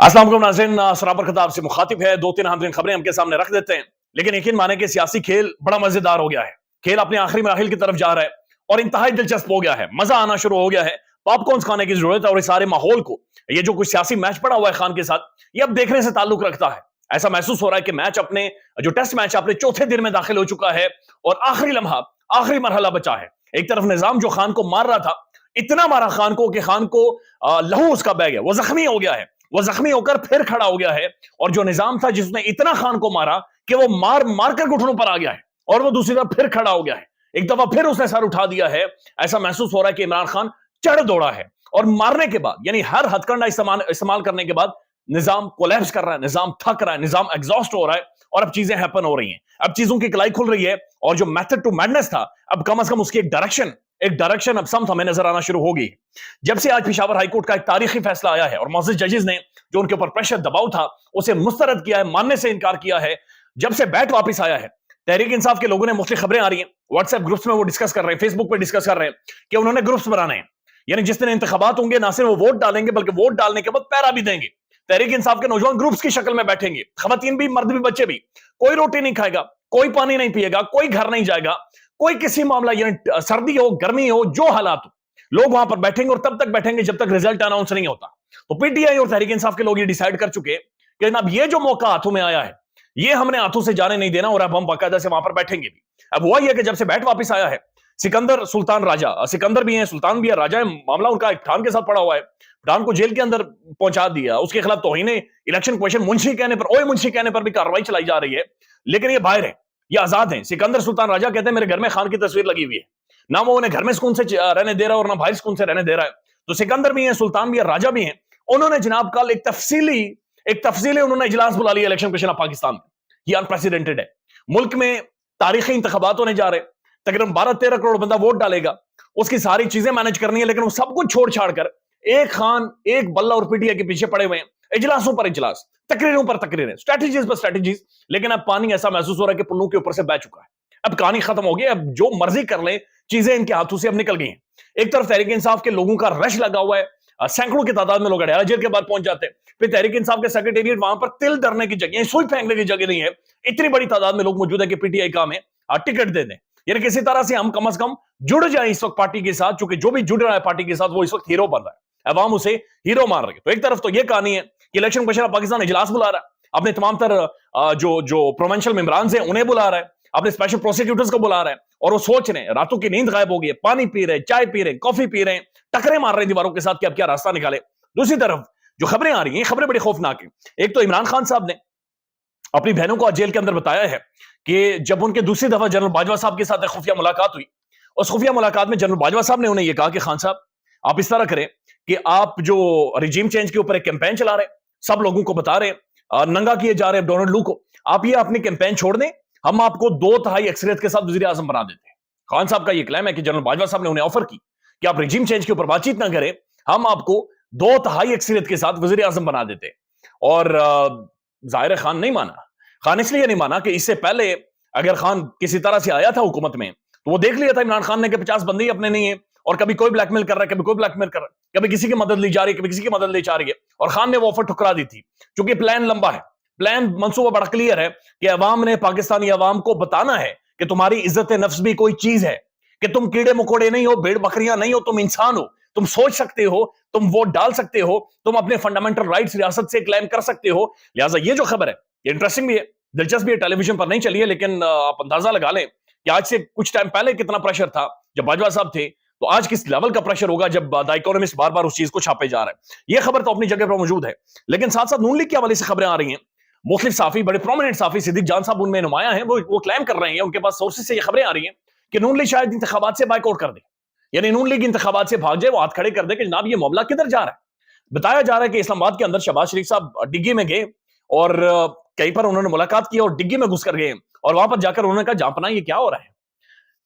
अस्सलाम वालेकुम नाज़रीन, सराबर खिताब से मुखातिब है। दो तीन अहम तरीन खबरें हमके सामने रख देते हैं, लेकिन यकीन माने कि सियासी खेल बड़ा मजेदार हो गया है। खेल अपने आखिरी मराहिल की तरफ जा रहा है और इंतहाई दिलचस्प हो गया है, मजा आना शुरू हो गया है। पॉपकॉर्न खाने की जरूरत है और इस सारे माहौल को, ये जो कुछ सियासी मैच पड़ा हुआ है खान के साथ, ये अब देखने से ताल्लुक रखता है। ऐसा महसूस हो रहा है कि मैच अपने जो टेस्ट मैच अपने चौथे दिन में दाखिल हो चुका है और आखिरी लम्हा, आखिरी मरहला बचा है। एक तरफ निजाम जो खान को मार रहा था, इतना मारा खान को कि खान को लहू उसका बह गया, वो जख्मी हो गया है। वो जख्मी होकर फिर खड़ा हो गया है और जो निजाम था जिसने इतना खान को मारा कि वो मार मार कर घुटनों पर आ गया है और वो दूसरी तरफ फिर खड़ा हो गया है। एक दफा फिर उसने सर उठा दिया है। ऐसा महसूस हो रहा है कि इमरान खान चढ़ दौड़ा है और मारने के बाद, यानी हर हथकंडा इस्तेमाल करने के बाद निजाम कोलैप्स कर रहा है, निजाम थक रहा है, निजाम एग्जॉस्ट हो रहा है और अब चीजें हैपन हो रही हैं। अब चीजों की कलाई खुल रही है और जो मेथड टू मैडनेस था, अब कम से कम उसकी एक डायरेक्शन अब सम हमें नजर आना शुरू होगी। जब से आज पेशावर हाईकोर्ट का एक तारीखी फैसला आया है और मौजूद जजेस ने जो उनके ऊपर प्रेशर दबाव था उसे मुस्तरद किया है, मानने से इनकार किया है, जब से बैट वापस आया है, तहरीक इंसाफ के लोगों ने मुख्तलिफ खबरें आ रही हैं, व्हाट्सएप ग्रुप्स में वो डिस्कस कर रहे हैं, फेसबुक पे डिस्कस कर रहे हैं कि उन्होंने ग्रुप्स बनाने हैं। यानी जिस दिन इंतखाबात होंगे, ना सिर्फ वो वोट डालेंगे बल्कि वोट डालने के बाद पैरा भी देंगे। तहरीक इंसाफ के नौजवान ग्रुप्स की शक्ल में बैठेंगे, खवातीन भी, मर्द भी, बच्चे भी। कोई रोटी नहीं खाएगा, कोई पानी नहीं पिएगा, कोई घर नहीं जाएगा, कोई किसी मामला, यानी सर्दी हो, गर्मी हो, जो हालात हो, लोग वहां पर बैठेंगे और तब तक बैठेंगे जब तक रिजल्ट अनाउंस नहीं होता। तो पीटीआई और तहरीक इंसाफ के लोग ये डिसाइड कर चुके कि अब ये जो मौका हाथों में आया है, ये हमने हाथों से जाने नहीं देना और अब हम बाकायदा से वहां पर बैठेंगे भी। अब हुआ यह कि जब से बैट वापस आया है, सिकंदर सुल्तान राजा, सिकंदर भी है, सुल्तान भी है, राजा है, मामला उनका पठान के साथ पड़ा हुआ है। पठान को जेल के अंदर पहुंचा दिया, उसके खिलाफ तौहीन इलेक्शन क्वेश्चन मुंशी कहने पर, ओए मुंशी कहने पर भी कार्रवाई चलाई जा रही है, लेकिन ये बाहर है, ये आजाद हैं। सिकंदर सुल्तान राजा कहते हैं मेरे घर में खान की तस्वीर लगी हुई है, ना वो उन्हें घर में सुकून से रहने दे रहा है और ना बाहर सुकून से रहने दे रहा है। तो सिकंदर भी है, सुल्तान भी है, राजा भी है। उन्होंने जनाब कल एक तफसीली उन्होंने इजलास बुला लिया इलेक्शन कमीशन ऑफ पाकिस्तान में। ये अनप्रेसिडेंटेड है। मुल्क में तारीखी इंतखाबात होने जा रहे, तकरीबन 12-13 करोड़ बंदा वोट डालेगा, उसकी सारी चीजें मैनेज करनी है, लेकिन वो सब कुछ छोड़ छाड़ कर एक खान, एक बल्ला और पीटीआई के पीछे पड़े हुए हैं। इजलासों पर इजलास, तकरीरों पर तकरीरें, स्ट्रेटजीज पर स्ट्रेटजीज, लेकिन अब पानी ऐसा महसूस हो रहा है कि पुल्लों के ऊपर से बह चुका है। अब कहानी खत्म हो गई, अब जो मर्जी कर ले, चीजें इनके हाथों से अब निकल गई हैं। एक तरफ तहरीक इंसाफ के लोगों का रश लगा हुआ है, सैकड़ों की तादाद में लोग अडयाला जेल के बाद पहुंच जाते हैं। फिर तहरीक इंसाफ के सेक्रेटेरिएट, वहां पर तिल धरने की जगह, सुई फेंकने की जगह नहीं है। इतनी बड़ी तादाद में लोग मौजूद है कि पीटीआई का हमें टिकट दे दें, यानी किसी तरह से हम कम से कम जुड़ जाए इस वक्त पार्टी के साथ, क्योंकि जो भी जुड़ रहा है पार्टी के साथ वो इस वक्त हीरो बन रहा है, अवाम उसे हीरो मान रही है। तो एक तरफ तो ये कहानी है कि इलेक्शन कमीशन ऑफ पाकिस्तान इजलास बुला रहा है, अपने तमाम तर जो प्रोविंशियल मेंबरान हैं उन्हें बुला रहा है, अपने स्पेशल प्रोसिक्यूटर्स को बुला रहा है, और वो सोच रहे हैं, रातों की नींद गायब हो गई है, पानी पी रहे, चाय पी रहे, कॉफी पी रहे, टकरे मार रहे हैं दीवारों के साथ कि अब क्या रास्ता निकाले। दूसरी तरफ जो खबरें आ रही हैं, खबरें बड़ी खौफनाक हैं। एक तो इमरान खान साहब ने अपनी बहनों को आज जेल के अंदर बताया है कि जब उनके दूसरी दफा जनरल बाजवा साहब के साथ एक खुफिया मुलाकात हुई, उस खुफिया मुलाकात में जनरल बाजवा साहब ने उन्हें यह कहा कि खान साहब आप इस तरह करें कि आप जो रिजीम चेंज के ऊपर एक कैंपेन चला रहे, सब लोगों को बता रहे, नंगा किए जा रहे हैं डोनाल्ड लू को, आप ये अपनी कैंपेन छोड़ दें, हम आपको 2/3 अक्सरियत के साथ वजीर आजम बना देते हैं। खान साहब का यह क्लेम है कि जनरल बाजवा साहब ने उन्हें ऑफर की कि आप रिजीम चेंज के ऊपर बातचीत ना करें, हम आपको 2/3 अक्सरियत के साथ वजीर आजम बना देते हैं। और जाहिर खान नहीं माना। खान इसलिए नहीं माना कि इससे पहले अगर खान किसी तरह से आया था हुकूमत में तो वो देख लिया था इमरान खान ने कि 50 बंदे ही अपने नहीं है, और कभी कोई ब्लैकमेल कर रहा है, कभी कोई ब्लैकमेल कर रहा है, कभी किसी की मदद ली जा रही है, कभी किसी की मदद ली जा रही है, और खान ने वो ऑफर ठुकरा दी थी। क्योंकि प्लान लंबा है, प्लान मंसूबा बड़ा क्लियर है कि अवाम ने, पाकिस्तानी अवाम को बताना है कि तुम्हारी इज्जत नफ्स भी कोई चीज है, कि तुम कीड़े मकोड़े नहीं हो, भेड़ बकरियां नहीं हो, तुम इंसान हो, तुम सोच सकते हो, तुम वोट डाल सकते हो, तुम अपने फंडामेंटल राइट्स रियासत से क्लेम कर सकते हो। लिहाजा ये जो खबर है ये इंटरेस्टिंग भी है, दिलचस्प भी है, टेलीविजन पर नहीं चली है, लेकिन आप अंदाजा लगा लें कि आज से कुछ टाइम पहले कितना प्रेशर था जब बाजवा साहब थे, तो आज किस लेवल का प्रेशर होगा जब द इकोनॉमिस्ट बार बार उस चीज को छापे जा रहा है। यह खबर तो अपनी जगह पर मौजूद है, लेकिन साथ साथ नून लीग के हवाले से खबरें आ रही हैं। मुख्तलिफ साफी, बड़े प्रोमिनेंट साफी, सिद्दीक जान साहब उनमें नुमाया है, वो क्लेम कर रहे हैं, उनके पास सोर्सेज से ये खबरें आ रही हैं कि नून लीग शायद इंतखाबात से बाइकआउट कर दे, यानी नून लीग इंतखाबात से भाग जाए, वो हाथ खड़े कर दे कि जनाब ये मामला किधर जा रहा है। बताया जा रहा है कि इस्लामाबाद के अंदर शहबाज शरीफ साहब डिग्गी में गए और कहीं पर उन्होंने मुलाकात की और डिग्गी में घुस कर गए, और वहां पर जाकर उन्होंने कहा जापना ये क्या हो रहा है,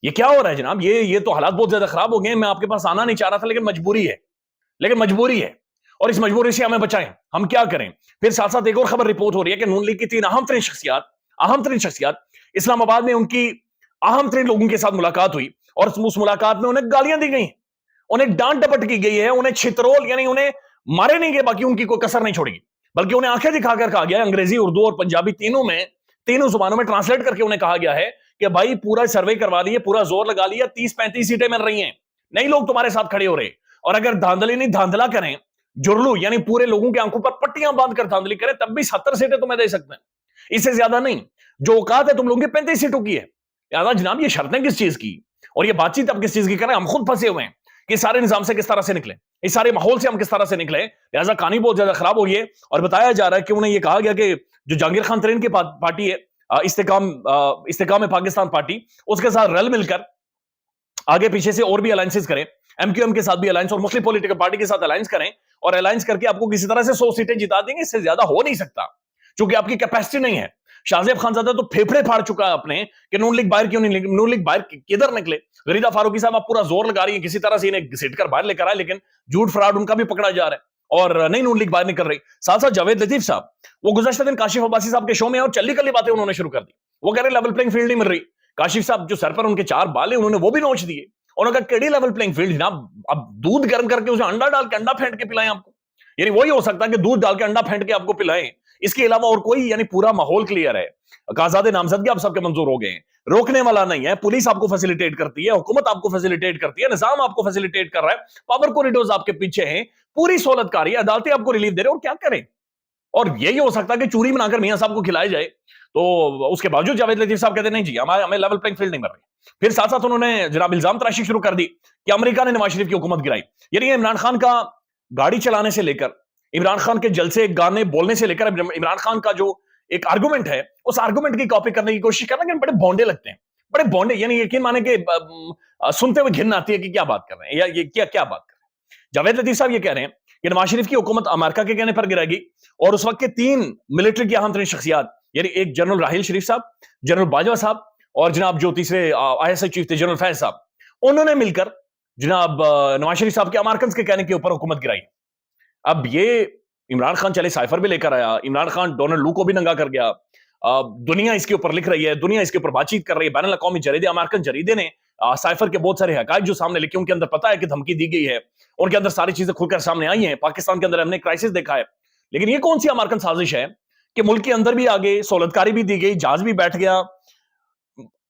ये क्या हो रहा है जनाब, ये तो हालात बहुत ज्यादा खराब हो गए, मैं आपके पास आना नहीं चाह रहा था, लेकिन मजबूरी है, और इस मजबूरी से हमें बचाएं, हम क्या करें। फिर साथ साथ एक और खबर रिपोर्ट हो रही है कि नून लीग की 3 अहम तरीन शख्सियात इस्लामाबाद में उनकी अहम तरीन लोगों के साथ मुलाकात हुई, और उस मुलाकात में उन्हें गालियां दी गई, उन्हें डांट डपट की गई है, उन्हें छितरोल, यानी उन्हें मारे नहीं गए, बाकी उनकी कोई कसर नहीं छोड़ेगी। बल्कि उन्हें आंखें दिखाकर कहा गया है, अंग्रेजी, उर्दू और पंजाबी तीनों जुबानों में ट्रांसलेट करके उन्हें कहा गया है कि भाई पूरा सर्वे करवा लिए, पूरा जोर लगा लिया, 30-35 सीटें मिल रही हैं, नहीं लोग तुम्हारे साथ खड़े हो रहे, और अगर धांधली नहीं धांधला करें, जुर्लू यानी पूरे लोगों की आंखों पर पट्टियां बांधकर धांधली करें, तब भी 70 सीटें तुम्हें दे सकते हैं, इससे ज्यादा नहीं। जो औकात है तुम लोगों की 35 सीटों की है। लिहाजा जनाब ये शर्तें किस चीज की और ये बातचीत अब किस चीज की कर रहे हैं, हम खुद फंसे हुए हैं कि सारे निजाम से किस तरह से निकले, इस सारे माहौल से हम किस तरह से निकले। लिहाजा कहानी बहुत ज्यादा खराब हो गई है और बताया जा रहा है कि उन्हें यह कहा गया कि जो जहांगीर खान तरीन की पार्टी है, इस्तेकाम पाकिस्तान पार्टी, उसके साथ रल मिलकर आगे पीछे से और भी अलायंसेस करें, एमक्यूएम के साथ भी अलायंस और मुस्लिम पॉलिटिकल पार्टी के साथ अलायंस करें, और अलायंस करके आपको किसी तरह से 100 सीटें जिता देंगे, इससे ज्यादा हो नहीं सकता क्योंकि आपकी कैपेसिटी नहीं है। शाहजेब खानजादा तो फेफड़े फाड़ चुका है अपने कि नून लीग बाहर क्यों नहीं, नून लीग बाहर किधर निकले। गरीदा फारूकी साहब आप पूरा जोर लगा रही है किसी तरह से इन्हें घसीट कर बाहर लेकर आए, लेकिन झूठ फ्रॉड उनका भी पकड़ा जा रहा है और नहीं नून लीग बाहर निकल रही। साथ साथ जावेद लतीफ साहब वो गुज़श्ता दिन काशिफ अब्बासी साहब के शो में और चल्ली कल्ली बातें उन्होंने शुरू कर दी, वो कह रहे लेवल प्लेइंग फील्ड नहीं मिल रही। काशिफ साहब जो सर पर उनके 4 बाल है उन्होंने वो भी नोच दिए, उन्होंने कहा केडी लेवल प्लेइंग फील्ड जनाब, अब दूध गर्म करके उसे अंडा डाल के अंडा फेंट के पिलाएं आपको, यानी वही हो सकता है कि दूध डाल के अंडा फेंट के आपको पिलाएं, इसके अलावा और कोई, यानी पूरा माहौल क्लियर है। काज़ादे नामजदगी आप सबके मंजूर हो गए हैं, रोकने वाला नहीं है, पुलिस आपको फैसिलिटेट करती है, हुकूमत आपको फैसिलिटेट करती है, निजाम आपको फैसिलिटेट कर रहा है, पावर कॉरिडोर्स आपके पीछे हैं, पूरी सहूलतकारी है, अदालतें आपको रिलीफ दे रहे हैं, और क्या करें। और यही हो सकता है कि चूरी बनाकर मियां साहब को खिलाया जाए, तो उसके बावजूद जावेद लतीफ साहब कहते नहीं जी हमें लेवल प्लेइंग फील्ड नहीं मिल रही। फिर साथ साथ उन्होंने जनाब इल्जाम तराशी शुरू कर दी कि अमेरिका ने नवाज शरीफ की हुकूमत गिराई, यानी इमरान खान का गाड़ी चलाने से लेकर, इमरान खान के जलसे गाने बोलने से लेकर, इमरान खान का जो एक आर्गुमेंट है उस आर्गुमेंट की कॉपी करने की कोशिश करना, बड़े बॉन्डे लगते हैं, बड़े बॉन्डे, यानी यकीन माने कि सुनते हुए घिन आती है कि क्या बात कर रहे हैं, या ये क्या बात कर रहे हैं। जावेद लतीफ साहब ये कह रहे हैं कि नवाज शरीफ की हुकूमत अमेरिका के कहने पर गिराएगी, और उस वक्त के 3 मिलिट्री की अहम तरीन शख्सियात, यानी एक जनरल राहिल शरीफ साहब, जनरल बाजवा साहब, और जनाब जो तीसरे ISI चीफ थे जनरल फैज साहब, उन्होंने मिलकर जनाब नवाज शरीफ साहब के अमेरिकन के कहने के ऊपर हुकूमत गिराई। अब ये इमरान खान चले साइफर भी लेकर आया, इमरान खान डोनाल्ड लू को भी नंगा कर गया, दुनिया इसके ऊपर लिख रही है, दुनिया इसके ऊपर बातचीत कर रही है, बैनुल अक़वामी जरीदे, अमेरिकन जरीदे ने साइफर के बहुत सारे हकायत जो सामने लिखे, उनके अंदर पता है कि धमकी दी गई है, उनके अंदर सारी चीजें खुलकर सामने आई हैं, पाकिस्तान के अंदर हमने क्राइसिस देखा है। लेकिन ये कौन सी अमेरिकन साजिश है कि मुल्क के अंदर भी आगे सहूलतकारी भी दी गई, जहाज भी बैठ गया,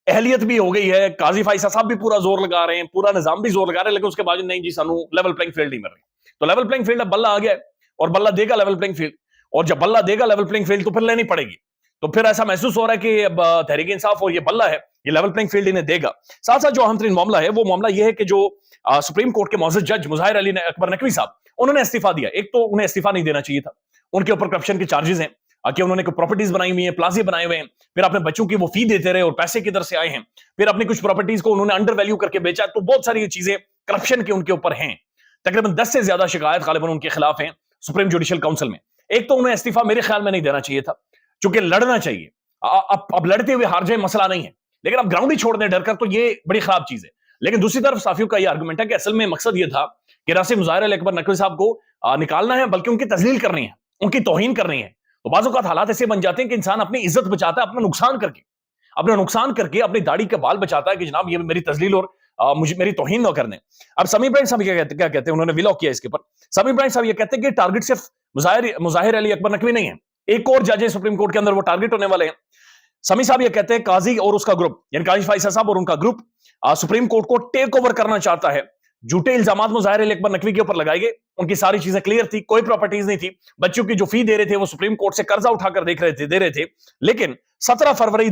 अहलियत भी हो गई है, काजी फाइसा साहब भी पूरा जोर लगा रहे हैं, पूरा निजाम भी जोर लगा रहे हैं, लेकिन उसके बाद नहीं जी सानू लेवल प्लेइंग फील्ड नहीं मिल रही। तो लेवल प्लेइंग फील्ड अब बल्ला आ गया है और बल्ला देगा लेवल प्लेइंग फील्ड, और जब बल्ला देगा लेवल प्लेइंग फील्ड तो फिर लेनी पड़ेगी। तो फिर ऐसा महसूस हो रहा है कि अब तहरीक इंसाफ और ये बल्ला है, ये लेवल प्लेइंग फील्ड इन्हें देगा। साथ साथ जो अहम तरीन मामला है वो मामला ये है कि जो सुप्रीम कोर्ट के मौजूद जज मुज़ाहिर अली अकबर नकवी साहब, उन्होंने इस्तीफा दिया। एक तो उन्हें इस्तीफा नहीं देना चाहिए था, उनके ऊपर करप्शन के चार्जेस हैं कि उन्होंने कोई प्रॉपर्टीज बनाई हुई हैं, प्लाजे बनाए हुए हैं, फिर अपने बच्चों की वो फी देते रहे और पैसे किधर से आए हैं, फिर अपनी कुछ प्रॉपर्टीज को उन्होंने अंडर वैल्यू करके बेचा, तो बहुत सारी चीजें करप्शन के उनके ऊपर हैं। तकरीबन 10 से ज्यादा शिकायत गालिबन उनके खिलाफ हैं सुप्रीम जुडिशियल काउंसिल में। एक तो उन्हें इस्तीफा मेरे ख्याल में नहीं देना चाहिए था, चूंकि लड़ना चाहिए, अब लड़ते हुए हार जाए मसला नहीं है, लेकिन अब ग्राउंड ही छोड़ दें डर कर, तो ये बड़ी खराब चीज है। लेकिन दूसरी तरफ साफियों का ये आर्गुमेंट है कि असल में मकसद ये था कि ना सिर्फ मुज़ाहिर अली अकबर नकवी साहब को निकालना है, बल्कि उनकी तजलील करनी है, उनकी तौहीन करनी है। तो बाज़ औक़ात हालात ऐसे बन जाते हैं कि इंसान अपनी इज्जत बचाता है अपना नुकसान करके अपनी दाढ़ी के बाल बचाता है कि जनाब ये मेरी तजलील और मुझे मेरी तौहीन न करने। अब समी इब्राहिम साहब क्या कहते हैं, उन्होंने व्लॉग किया इसके ऊपर। समी इब्राहिम साहब ये कहते हैं कि टारगेट सिर्फ मुज़ाहिर अली अकबर नकवी नहीं है, एक और जज है सुप्रीम कोर्ट के अंदर, वो टारगेट होने वाले हैं। समी साहब ये कहते हैं काजी और उसका ग्रुप, यानी काजी फाइसा साहब और उनका ग्रुप सुप्रीम कोर्ट को टेक ओवर करना चाहता है। झूठे इल्जामात मुज़ाहिर अली अकबर नकवी के ऊपर लगाए गए, उनकी सारी चीजें क्लियर थी, कोई प्रॉपर्टीज नहीं थी, बच्चों की जो फी दे रहे थे वो सुप्रीम कोर्ट से कर्जा उठाकर दे रहे थे। लेकिन 17 फरवरी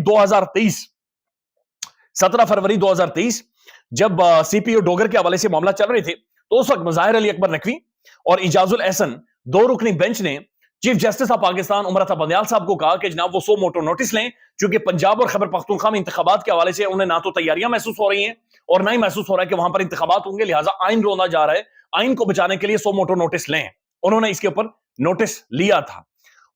2023 जब CPO डोगर के हवाले से मामला चल रहे थे, तो उस वक्त मुज़ाहिर अली अकबर नकवी और इजाजुल एहसन 2 रुकनी बेंच ने chief justice of Pakistan Umar Ata Bandial साहब को कहा कि जनाब वो 100 मोटो नोटिस लें, क्योंकि पंजाब और खैबर पख्तूनख्वा में इंतखाबात के हवाले से उन्हें ना तो तैयारियां महसूस हो रही हैं और ना ही महसूस हो रहा है कि वहां पर इंतखाबात होंगे, लिहाजा आइन रोना जा रहा है, आइन को बचाने के लिए 100 मोटो नोटिस लें। उन्होंने इसके ऊपर नोटिस लिया था।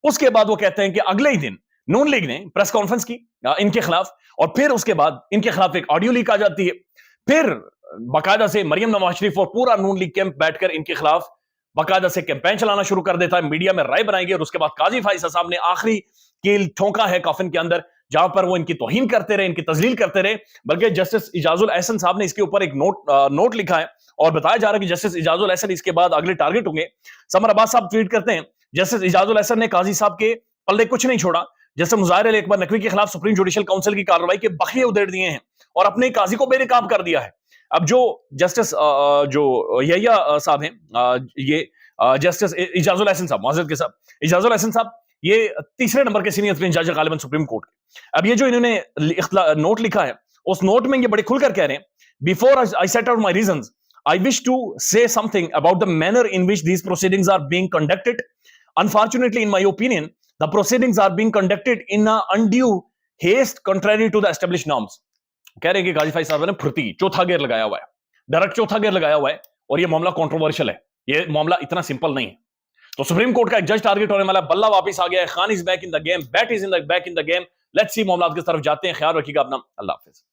उसके बाद वो कहते हैं कि अगले ही दिन नून लीग ने प्रेस कॉन्फ्रेंस की इनके खिलाफ, और फिर उसके बाद इनके खिलाफ एक ऑडियो लीक आ जाती है। फिर बाकायदा से मरियम नवाज शरीफ और पूरा नून लीग कैंप बैठकर इनके खिलाफ बाकायदा से कैंपेन चलाना शुरू कर देता है, मीडिया में राय बनाएंगे, और उसके बाद काजी फाइसा साहब ने आखिरी कील ठोंका है कॉफिन के अंदर, जहां पर वो इनकी तौहीन करते रहे, इनकी तजलील करते रहे। बल्कि जस्टिस इजाजुल एहसन साहब ने इसके ऊपर एक नोट लिखा है और बताया जा रहा है कि जस्टिस इजाजुल एहसन इसके बाद अगले टारगेट होंगे। समर अब्बास साहब ट्वीट करते हैं जस्टिस इजाजुल अहसन ने काजी साहब के पल्ले कुछ नहीं छोड़ा। जस्टिस मुजाहिर अली अकबर नकवी के खिलाफ सुप्रीम जुडिशियल काउंसिल की कार्रवाई के बखिए उधेड़ दिए हैं और अपने काजी को बेनकाब कर दिया है। अब जो जस्टिस जो यहिया साहब हैं, ये जस्टिस इजाजुल अहसन साहब, माज़रत के साहब, इजाजुल अहसन साहब ये तीसरे नंबर के सीनियर जज है गालिबन सुप्रीम कोर्ट के। अब ये जो इन्होंने नोट लिखा है, उस नोट में ये बड़े खुलकर कह रहे हैं, before I set out my reasons, I wish to say something about the manner in which these proceedings are being conducted. Unfortunately, in my opinion, the proceedings are being conducted in a undue haste contrary to the established norms. कह रहे हैं कि गाजी फाइज साहब ने फुर्ती चौथा gear लगाया हुआ है, डायरेक्ट चौथा गियर लगाया हुआ है, और ये मामला कंट्रोवर्शियल है, ये मामला इतना सिंपल नहीं है। तो सुप्रीम कोर्ट का एक जज टारगेट होने वाला, बल्ला वापस आ गया है, Khan is back in the game, bat is in the back in the game. Let's see मामला किस तरफ जाते हैं। ख्याल रखिएगा अपना, अल्लाह हाफिज।